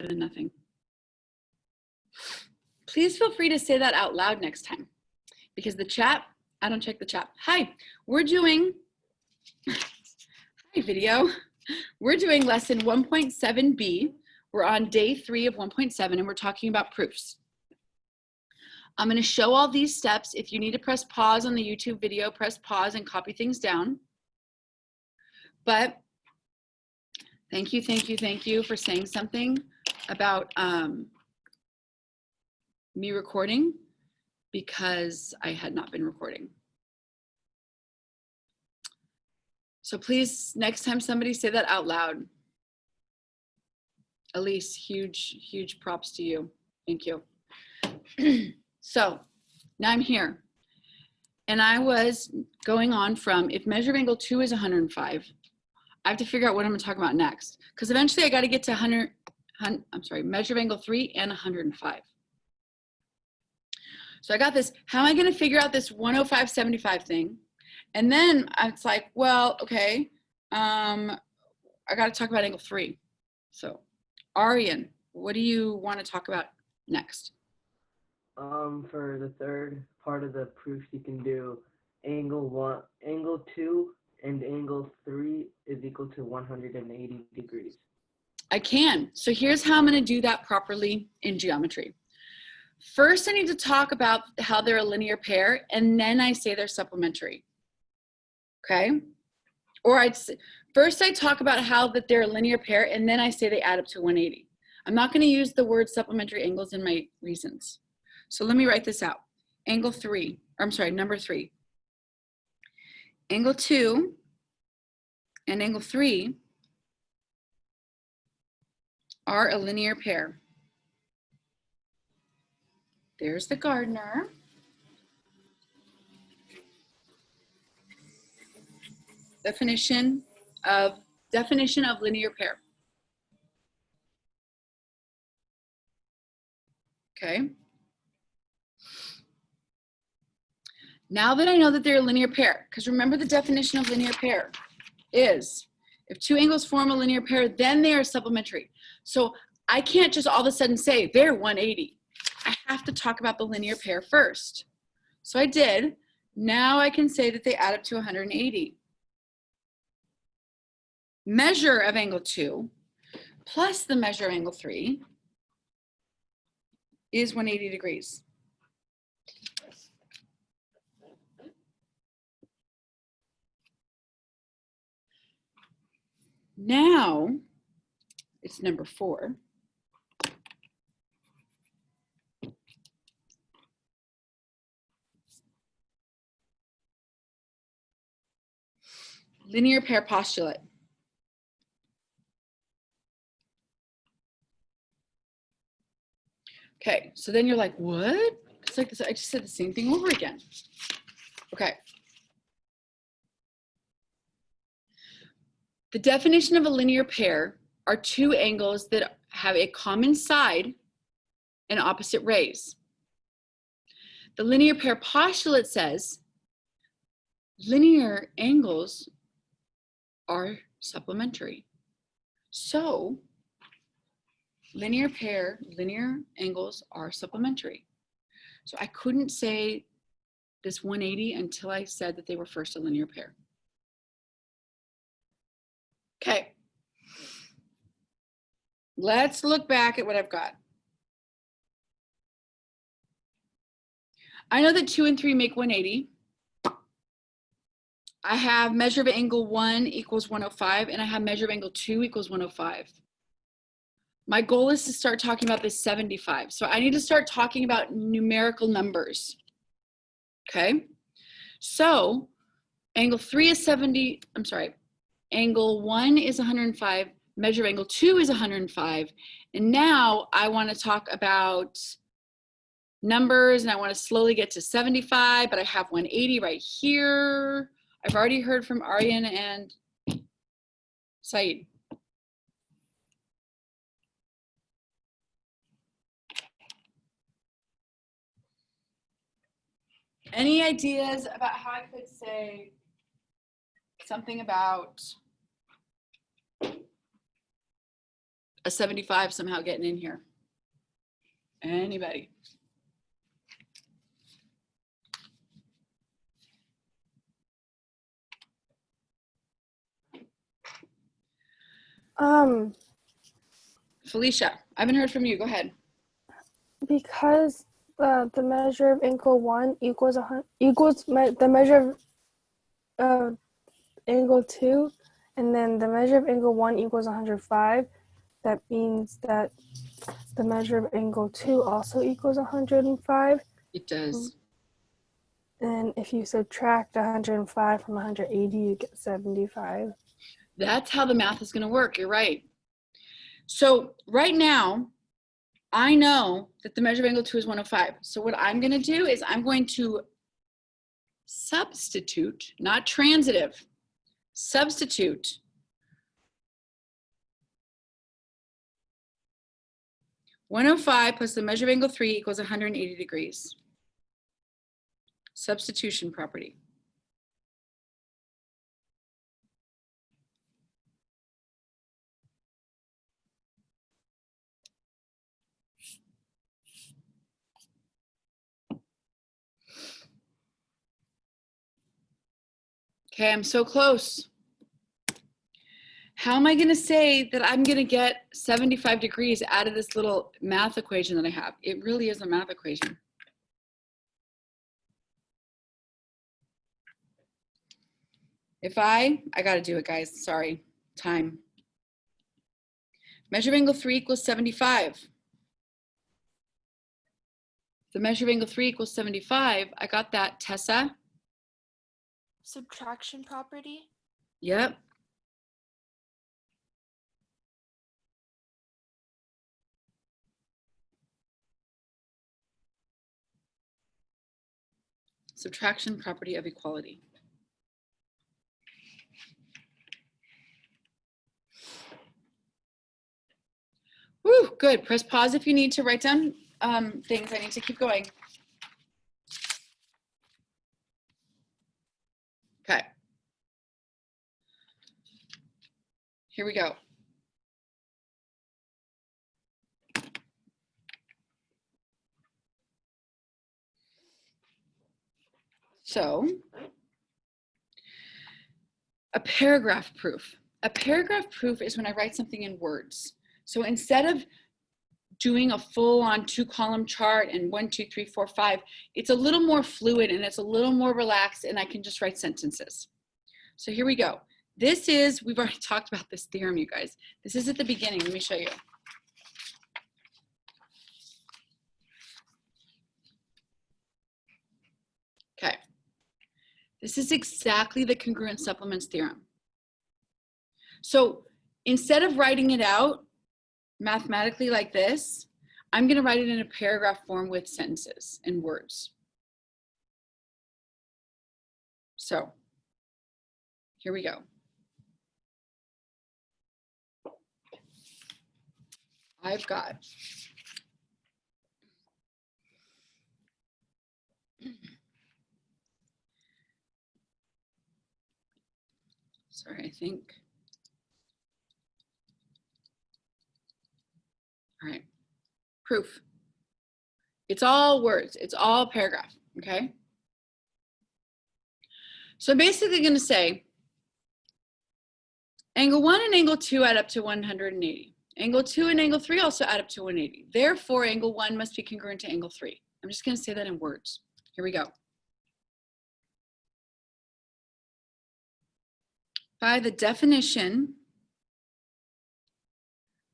than nothing. Please feel free to say that out loud next time, because the chat, I don't check the chat. Hi, we're doing, hi video. We're doing lesson 1.7b. We're on day 3 of 1.7 and we're talking about proofs. I'm going to show all these steps. If you need to press pause on the YouTube video, press pause and copy things down. But thank you for saying something about me recording, because I had not been recording. So please, next time somebody say that out loud. Elise, huge props to you. Thank you. So now I'm here. And I was going on from, if measure of angle 2 is 105, I have to figure out what I'm going to talk about next. Because eventually I got to get to measure of angle 3 and 105. So I got this, how am I going to figure out this 105/75 thing? And then it's like, well, okay, I got to talk about angle 3. So Aryan, what do you want to talk about next? For the third part of the proof, you can do angle 2 and angle 3 is equal to 180 degrees. I can. So here's how I'm going to do that properly in geometry. First, I need to talk about how they're a linear pair, and then I say they're supplementary. Okay? Or first I talk about how that they're a linear pair, and then I say they add up to 180. I'm not going to use the word supplementary angles in my reasons. So let me write this out. Number 3. Angle 2 and angle 3 are a linear pair. There's the gardener. Definition of linear pair. Okay. Now that I know that they're a linear pair, because remember the definition of linear pair is if two angles form a linear pair, then they are supplementary. So I can't just all of a sudden say they're 180. I have to talk about the linear pair first. So I did. Now I can say that they add up to 180. Measure of angle 2 plus the measure of angle 3 is 180 degrees. Now it's number 4. Linear pair postulate. Okay, so then you're like, what? It's like this, I just said the same thing over again. Okay. The definition of a linear pair are two angles that have a common side and opposite rays. The linear pair postulate says linear angles are supplementary. So linear angles are supplementary. So I couldn't say this 180 until I said that they were first a linear pair. Okay. Let's look back at what I've got. I know that 2 and 3 make 180. I have measure of angle 1 equals 105, and I have measure of angle 2 equals 105. My goal is to start talking about this 75. So I need to start talking about numerical numbers. Okay? So angle 3 is 70, I'm sorry. Angle 1 is 105, measure of angle 2 is 105. And now I want to talk about numbers, and I want to slowly get to 75, but I have 180 right here. I've already heard from Aryan and Saeed. Any ideas about how I could say something about a 75 somehow getting in here? Anybody? Felicia, I haven't heard from you. Go ahead. Because the measure of angle 1 equals the measure of angle 2, and then the measure of angle 1 equals 105. That means that the measure of angle 2 also equals 105. It does. And if you subtract 105 from 180, you get 75. That's how the math is going to work. You're right. So right now, I know that the measure of angle 2 is 105. So what I'm going to do is I'm going to substitute, not transitive, substitute 105 plus the measure of angle 3 equals 180 degrees. Substitution property. Okay, I'm so close. How am I going to say that I'm going to get 75 degrees out of this little math equation that I have? It really is a math equation. If I got to do it, guys. Sorry. Time. Measure of angle 3 equals 75. The measure of angle 3 equals 75. I got that, Tessa? Subtraction property? Yep. Subtraction property of equality. Woo, good. Press pause if you need to write down things. I need to keep going. Okay. Here we go. So, a paragraph proof. A paragraph proof is when I write something in words. So instead of doing a full-on 2-column chart and 1, 2, 3, 4, 5, it's a little more fluid and it's a little more relaxed, and I can just write sentences. So here we go. This is, we've already talked about this theorem, you guys. This is at the beginning. Let me show you. Okay. This is exactly the congruent supplements theorem. So instead of writing it out mathematically like this, I'm going to write it in a paragraph form with sentences and words. So here we go. I've got sorry, I think. All right. Proof. It's all words. It's all paragraph. Okay. So I'm basically going to say angle 1 and angle 2 add up to 180. Angle 2 and angle 3 also add up to 180. Therefore, angle 1 must be congruent to angle 3. I'm just going to say that in words. Here we go. By the definition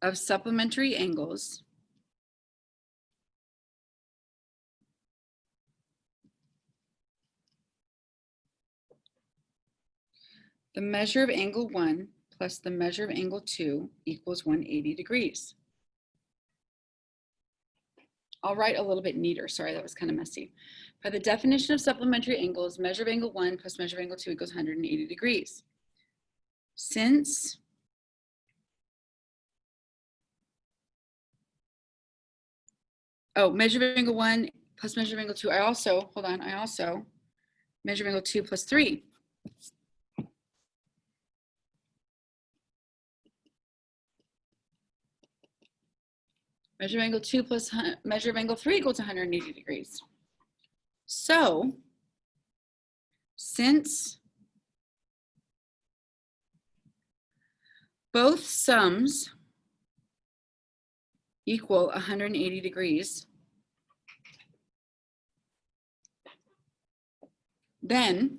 of supplementary angles, the measure of angle 1 plus the measure of angle 2 equals 180 degrees. I'll write a little bit neater. Sorry, that was kind of messy. By the definition of supplementary angles, measure of angle 1 plus measure of angle 2 equals 180 degrees. Since measure of angle 1 plus measure of angle 2, I also measure of angle 2 plus 3. Measure of angle 2 plus measure of angle 3 equals 180 degrees. So, since both sums equal 180 degrees, then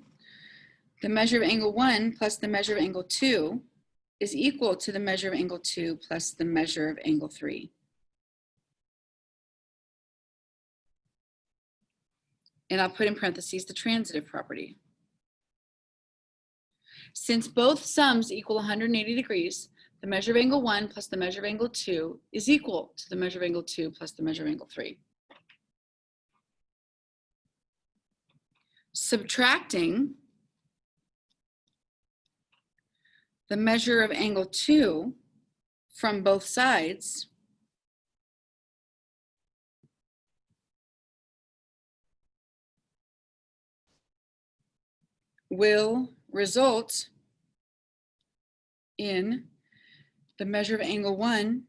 the measure of angle 1 plus the measure of angle 2 is equal to the measure of angle 2 plus the measure of angle 3. And I'll put in parentheses the transitive property. Since both sums equal 180 degrees, the measure of angle 1 plus the measure of angle 2 is equal to the measure of angle 2 plus the measure of angle 3. Subtracting the measure of angle 2 from both sides will result in the measure of angle 1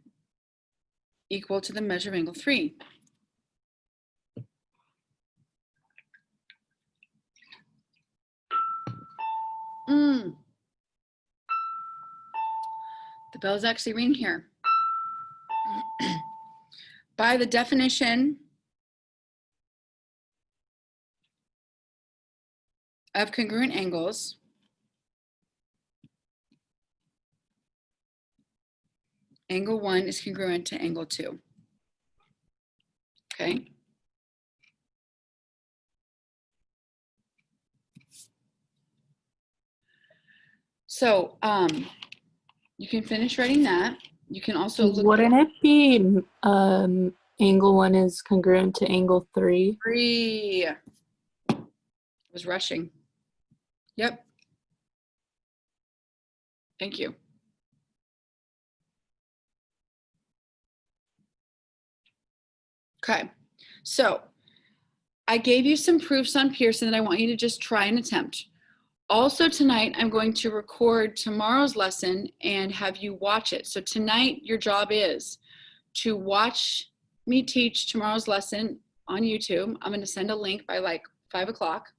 equal to the measure of angle 3. The bell's actually ringing here. By the definition of congruent angles, angle 1 is congruent to angle 2. Okay. So you can finish writing that. You can also look Wouldn't it be angle 1 is congruent to angle 3? 3. I was rushing. Yep. Thank you. Okay, so I gave you some proofs on Pearson that I want you to just try and attempt. Also tonight, I'm going to record tomorrow's lesson and have you watch it. So tonight, your job is to watch me teach tomorrow's lesson on YouTube. I'm going to send a link by like 5 o'clock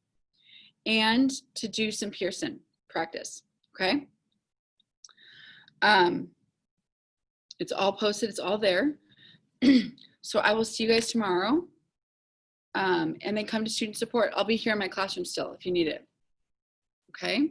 and to do some Pearson practice, okay? It's all posted, it's all there. So I will see you guys tomorrow. And then come to student support. I'll be here in my classroom still if you need it. Okay?